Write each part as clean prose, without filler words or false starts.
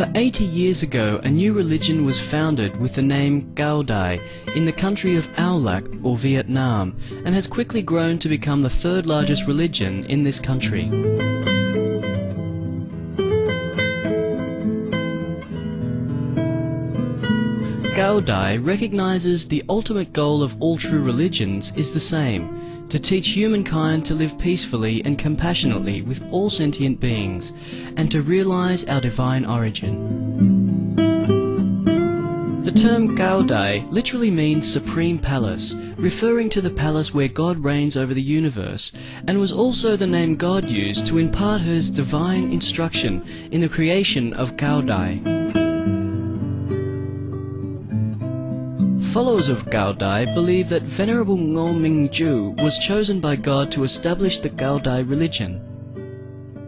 Over 80 years ago, a new religion was founded with the name Cao Đài in the country of Ao Lạc or Vietnam, and has quickly grown to become the third largest religion in this country. Cao Đài recognizes the ultimate goal of all true religions is the same: to teach humankind to live peacefully and compassionately with all sentient beings, and to realize our divine origin. The term Cao Đài literally means Supreme Palace, referring to the palace where God reigns over the universe, and was also the name God used to impart His divine instruction in the creation of Cao Đài. Followers of Cao Đài believe that Venerable Ngô Minh Chu was chosen by God to establish the Cao Đài religion.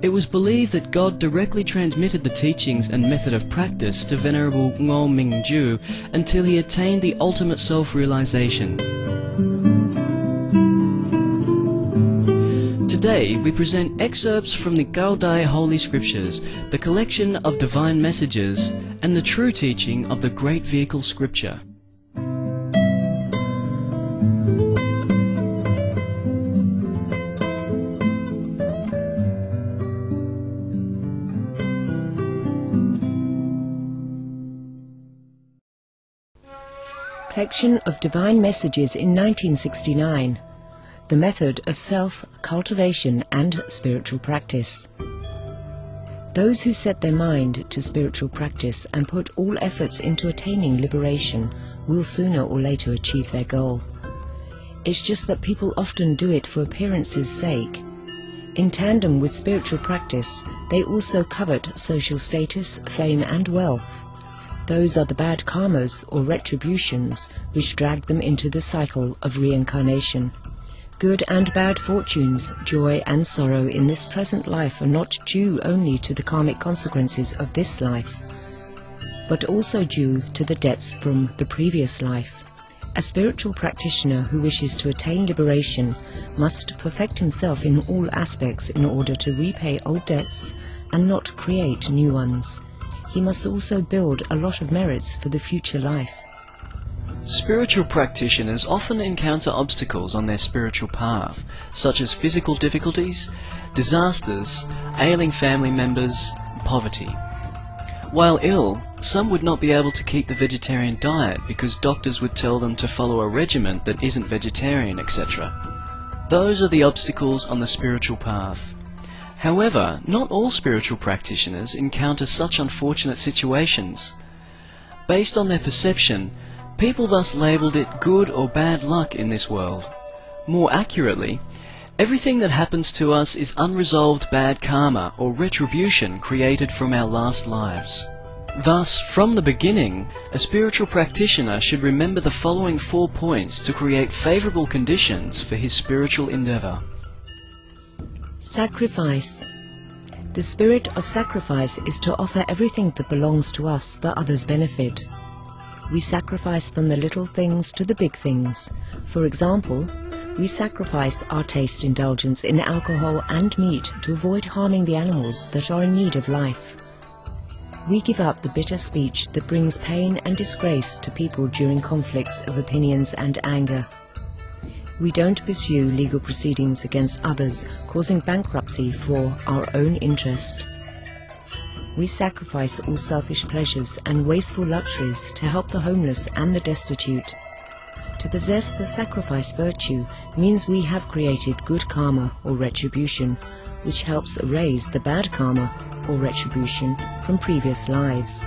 It was believed that God directly transmitted the teachings and method of practice to Venerable Ngô Minh Chu until he attained the ultimate self-realization. Today we present excerpts from the Cao Đài Holy Scriptures, the collection of divine messages, and the true teaching of the Great Vehicle Scripture. Collection of Divine Messages in 1969. The Method of Self-Cultivation and Spiritual Practice. Those who set their mind to spiritual practice and put all efforts into attaining liberation will sooner or later achieve their goal. It's just that people often do it for appearance's sake. In tandem with spiritual practice, they also covet social status, fame and wealth. Those are the bad karmas or retributions which drag them into the cycle of reincarnation. Good and bad fortunes, joy and sorrow in this present life are not due only to the karmic consequences of this life, but also due to the debts from the previous life. A spiritual practitioner who wishes to attain liberation must perfect himself in all aspects in order to repay old debts and not create new ones. He must also build a lot of merits for the future life. Spiritual practitioners often encounter obstacles on their spiritual path, such as physical difficulties, disasters, ailing family members, and poverty. While ill, some would not be able to keep the vegetarian diet because doctors would tell them to follow a regimen that isn't vegetarian, etc. Those are the obstacles on the spiritual path. However, not all spiritual practitioners encounter such unfortunate situations. Based on their perception, people thus labelled it good or bad luck in this world. More accurately, everything that happens to us is unresolved bad karma or retribution created from our last lives. Thus, from the beginning, a spiritual practitioner should remember the following 4 points to create favourable conditions for his spiritual endeavour. Sacrifice. The spirit of sacrifice is to offer everything that belongs to us for others' benefit. We sacrifice from the little things to the big things. For example, we sacrifice our taste indulgence in alcohol and meat to avoid harming the animals that are in need of life. We give up the bitter speech that brings pain and disgrace to people during conflicts of opinions and anger. We don't pursue legal proceedings against others, causing bankruptcy for our own interest. We sacrifice all selfish pleasures and wasteful luxuries to help the homeless and the destitute. To possess the sacrifice virtue means we have created good karma or retribution, which helps erase the bad karma or retribution from previous lives.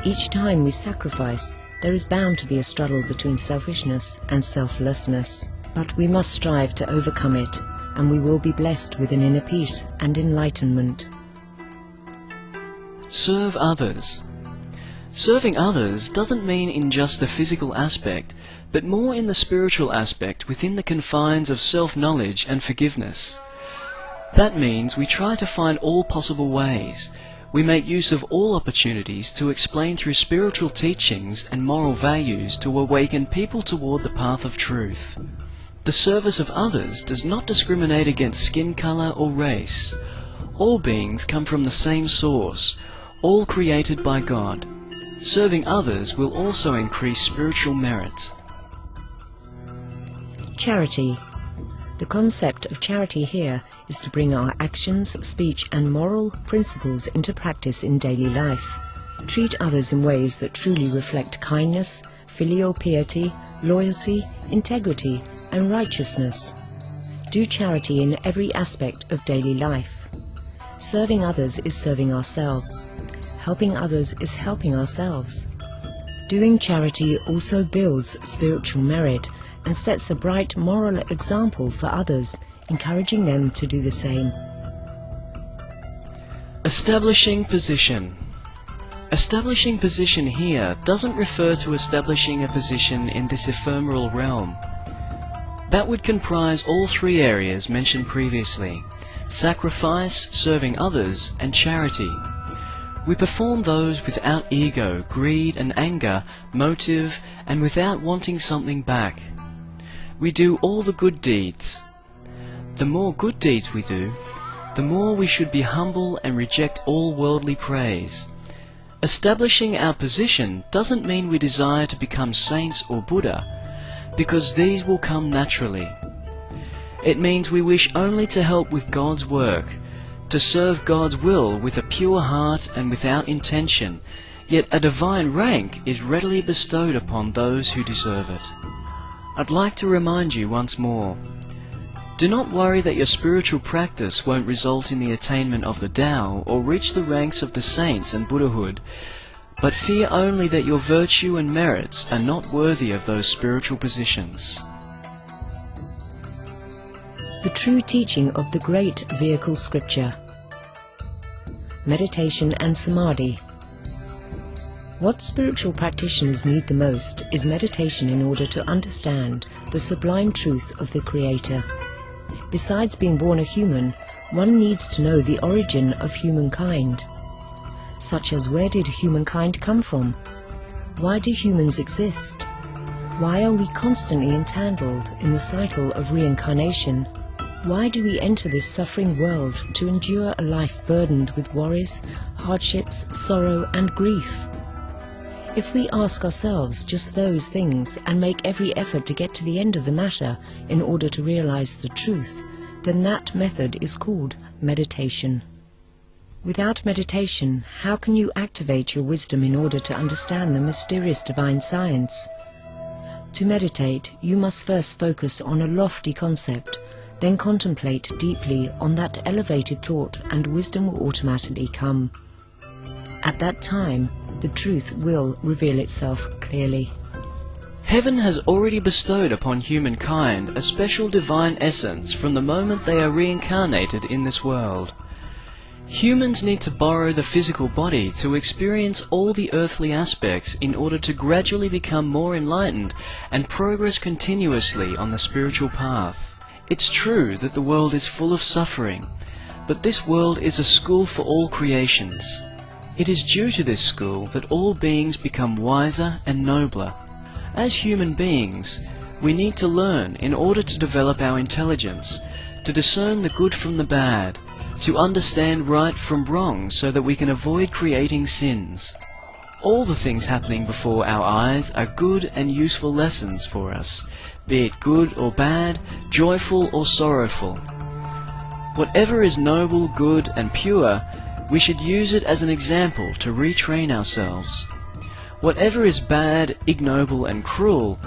Each time we sacrifice, there is bound to be a struggle between selfishness and selflessness, but we must strive to overcome it, and we will be blessed with an inner peace and enlightenment. Serve others. Serving others doesn't mean in just the physical aspect, but more in the spiritual aspect within the confines of self-knowledge and forgiveness. That means we try to find all possible ways. We make use of all opportunities to explain through spiritual teachings and moral values to awaken people toward the path of truth. The service of others does not discriminate against skin color or race. All beings come from the same source. all created by God. Serving others will also increase spiritual merit. Charity. The concept of charity here is to bring our actions, speech and moral principles into practice in daily life. Treat others in ways that truly reflect kindness, filial piety, loyalty, integrity and righteousness. Do charity in every aspect of daily life. Serving others is serving ourselves. Helping others is helping ourselves. Doing charity also builds spiritual merit and sets a bright moral example for others, encouraging them to do the same. Establishing position. Establishing position here doesn't refer to establishing a position in this ephemeral realm. That would comprise all three areas mentioned previously: sacrifice, serving others, and charity. We perform those without ego, greed and anger, motive, and without wanting something back. We do all the good deeds. The more good deeds we do, the more we should be humble and reject all worldly praise. Establishing our position doesn't mean we desire to become saints or Buddha, because these will come naturally. It means we wish only to help with God's work, to serve God's will with a pure heart and without intention, yet a divine rank is readily bestowed upon those who deserve it. I'd like to remind you once more, do not worry that your spiritual practice won't result in the attainment of the Tao or reach the ranks of the saints and Buddhahood, but fear only that your virtue and merits are not worthy of those spiritual positions. The true teaching of the great vehicle scripture. Meditation and Samadhi. What spiritual practitioners need the most is meditation in order to understand the sublime truth of the Creator. Besides being born a human, one needs to know the origin of humankind, such as where did humankind come from? Why do humans exist? Why are we constantly entangled in the cycle of reincarnation? Why do we enter this suffering world to endure a life burdened with worries, hardships, sorrow and grief? If we ask ourselves just those things and make every effort to get to the end of the matter in order to realize the truth, then that method is called meditation. Without meditation, how can you activate your wisdom in order to understand the mysterious divine science? To meditate, you must first focus on a lofty concept, then contemplate deeply on that elevated thought, and wisdom will automatically come. At that time, the truth will reveal itself clearly. Heaven has already bestowed upon humankind a special divine essence from the moment they are reincarnated in this world. Humans need to borrow the physical body to experience all the earthly aspects in order to gradually become more enlightened and progress continuously on the spiritual path. It's true that the world is full of suffering, but this world is a school for all creations. It is due to this school that all beings become wiser and nobler. As human beings, we need to learn in order to develop our intelligence, to discern the good from the bad, to understand right from wrong so that we can avoid creating sins. All the things happening before our eyes are good and useful lessons for us, be it good or bad, joyful or sorrowful. Whatever is noble, good and pure, we should use it as an example to retrain ourselves. Whatever is bad, ignoble and cruel,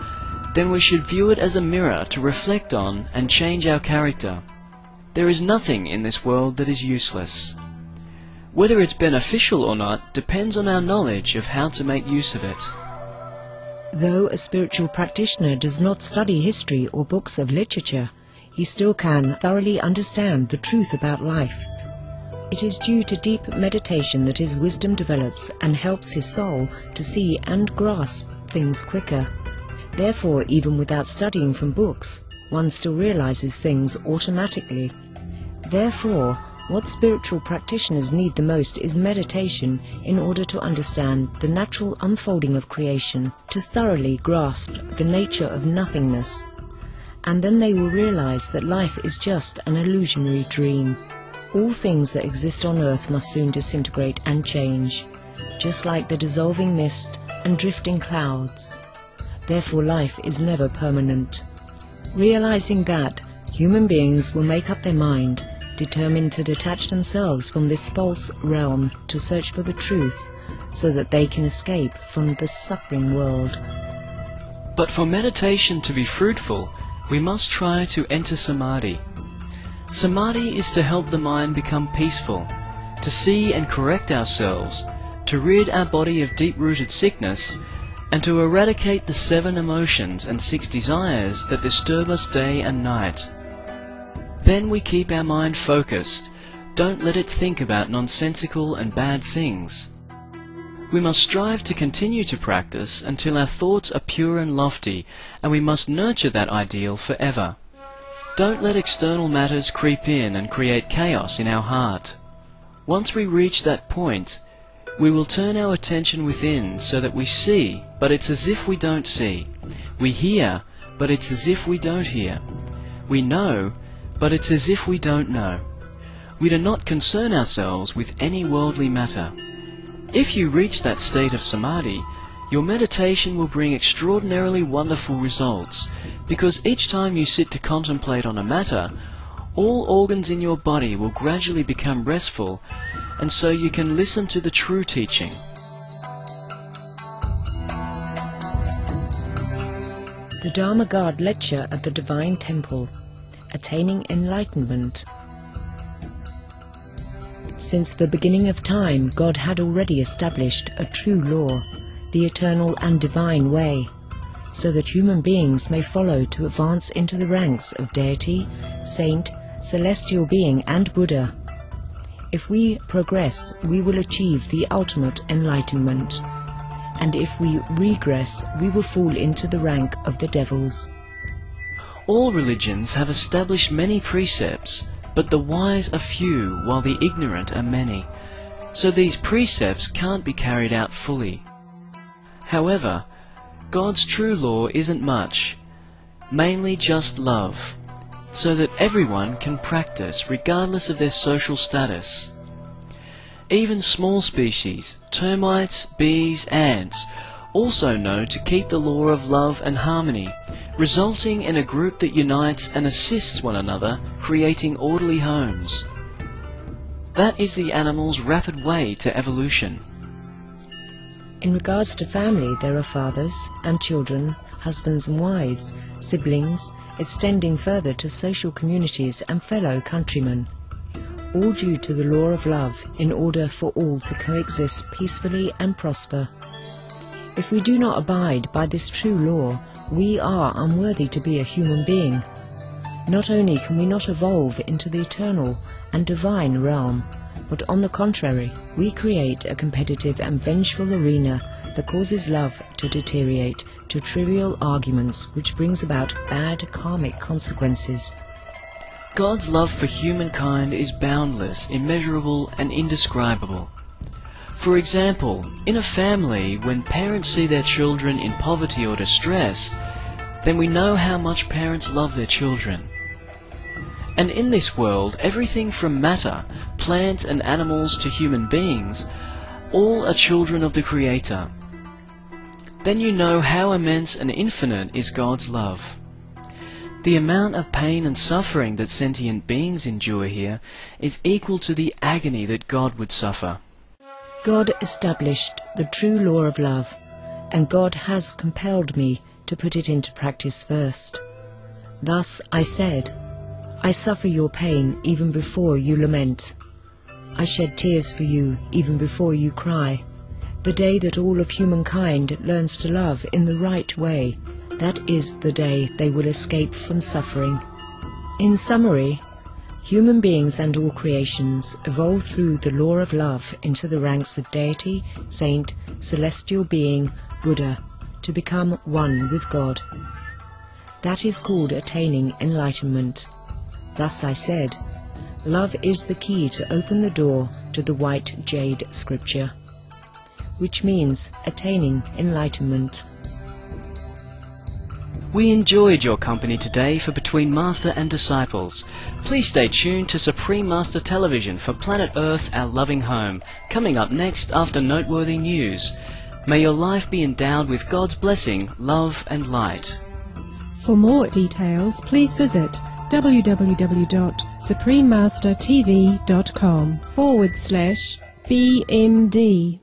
then we should view it as a mirror to reflect on and change our character. There is nothing in this world that is useless. Whether it's beneficial or not depends on our knowledge of how to make use of it. Though a spiritual practitioner does not study history or books of literature, he still can thoroughly understand the truth about life. It is due to deep meditation that his wisdom develops and helps his soul to see and grasp things quicker. Therefore, even without studying from books, one still realizes things automatically. Therefore, what spiritual practitioners need the most is meditation in order to understand the natural unfolding of creation, to thoroughly grasp the nature of nothingness. And then they will realize that life is just an illusionary dream. All things that exist on earth must soon disintegrate and change, just like the dissolving mist and drifting clouds. Therefore life is never permanent. Realizing that, human beings will make up their mind, determined to detach themselves from this false realm to search for the truth, so that they can escape from the suffering world. But for meditation to be fruitful, we must try to enter Samadhi. Samadhi is to help the mind become peaceful, to see and correct ourselves, to rid our body of deep-rooted sickness, and to eradicate the 7 emotions and 6 desires that disturb us day and night. Then we keep our mind focused, don't let it think about nonsensical and bad things. We must strive to continue to practice until our thoughts are pure and lofty, and we must nurture that ideal forever. Don't let external matters creep in and create chaos in our heart. Once we reach that point, we will turn our attention within so that we see, but it's as if we don't see. We hear, but it's as if we don't hear. We know, but it's as if we don't know. We do not concern ourselves with any worldly matter. If you reach that state of Samadhi, your meditation will bring extraordinarily wonderful results, because each time you sit to contemplate on a matter, all organs in your body will gradually become restful, and so you can listen to the true teaching. The Dharma Guard Lecture at the Divine Temple, Attaining Enlightenment. Since the beginning of time, God had already established a true law, the eternal and divine way, so that human beings may follow to advance into the ranks of deity, saint, celestial being and Buddha. If we progress, we will achieve the ultimate enlightenment, and if we regress, we will fall into the rank of the devils. All religions have established many precepts, but the wise are few, while the ignorant are many, so these precepts can't be carried out fully. However, God's true law isn't much, mainly just love, so that everyone can practice regardless of their social status. Even small species, termites, bees, ants, also know to keep the law of love and harmony, resulting in a group that unites and assists one another, creating orderly homes. That is the animal's rapid way to evolution. In regards to family, there are fathers and children, husbands and wives, siblings, extending further to social communities and fellow countrymen, all due to the law of love in order for all to coexist peacefully and prosper. If we do not abide by this true law, we are unworthy to be a human being. Not only can we not evolve into the eternal and divine realm, but on the contrary, we create a competitive and vengeful arena that causes love to deteriorate to trivial arguments, which brings about bad karmic consequences. God's love for humankind is boundless, immeasurable, and indescribable. For example, in a family, when parents see their children in poverty or distress, then we know how much parents love their children. And in this world, everything from matter, plants and animals to human beings, all are children of the Creator. Then you know how immense and infinite is God's love. The amount of pain and suffering that sentient beings endure here is equal to the agony that God would suffer. God established the true law of love, and God has compelled me to put it into practice first. Thus I said, I suffer your pain even before you lament. I shed tears for you even before you cry. The day that all of humankind learns to love in the right way, that is the day they will escape from suffering. In summary, human beings and all creations evolve through the law of love into the ranks of deity, saint, celestial being, Buddha, to become one with God. That is called attaining enlightenment. Thus I said, love is the key to open the door to the white jade scripture, which means attaining enlightenment. We enjoyed your company today for Between Master and Disciples. Please stay tuned to Supreme Master Television for Planet Earth, Our Loving Home, coming up next after noteworthy news. May your life be endowed with God's blessing, love and light. For more details, please visit www.suprememastertv.com/BMD.